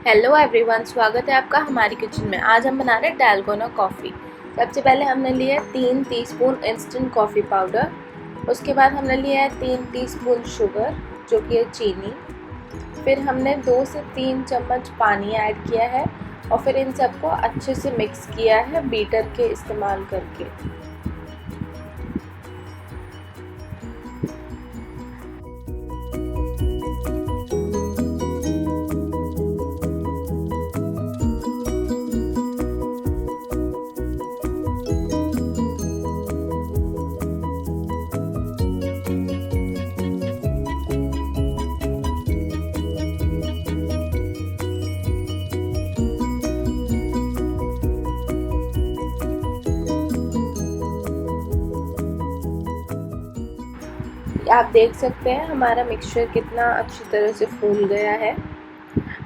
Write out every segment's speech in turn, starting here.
Hello everyone, स्वागत है आपका हमारी किचन में। आज हम बना रहे हैं डालगोना कॉफ़ी। सबसे पहले हमने लिया है 3 टीस्पून इंस्टेंट कॉफ़ी पाउडर। उसके बाद हमने लिया है 3 टीस्पून शुगर जो कि है चीनी। फिर हमने 2 से 3 चम्मच पानी ऐड किया है और फिर इन सबको अच्छे से मिक्स किया है बीटर के इस्तेमाल करके। आप देख सकते हैं हमारा मिक्सचर कितना अच्छी तरह से फूल गया है।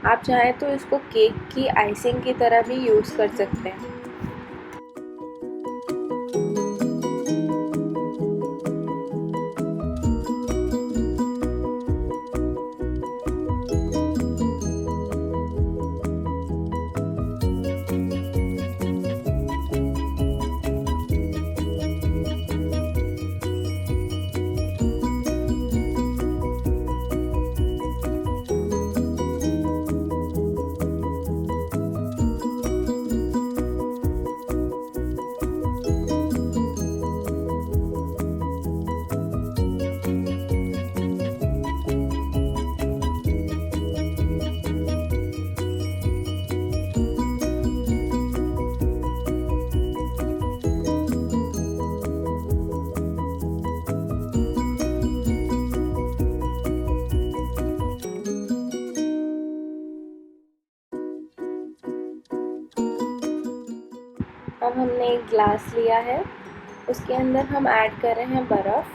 आप चाहें तो इसको केक की आइसिंग की तरह भी यूज़ कर सकते हैं। अब हमने एक ग्लास लिया है, उसके अंदर हम ऐड कर रहे हैं बर्फ़।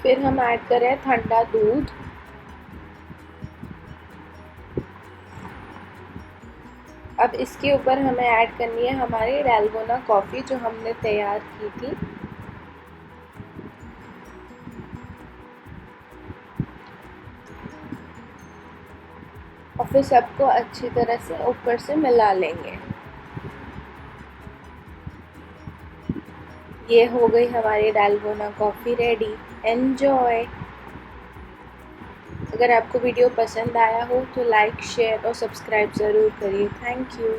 फिर हम ऐड कर रहे हैं ठंडा दूध। अब इसके ऊपर हमें ऐड करनी है हमारी डालगोना कॉफ़ी जो हमने तैयार की थी। और फिर सबको अच्छी तरह से ऊपर से मिला लेंगे। ये हो गई हमारी डालगोना कॉफ़ी रेडी। एन्जॉय। अगर आपको वीडियो पसंद आया हो तो लाइक, शेयर और सब्सक्राइब ज़रूर करिए। Thank you.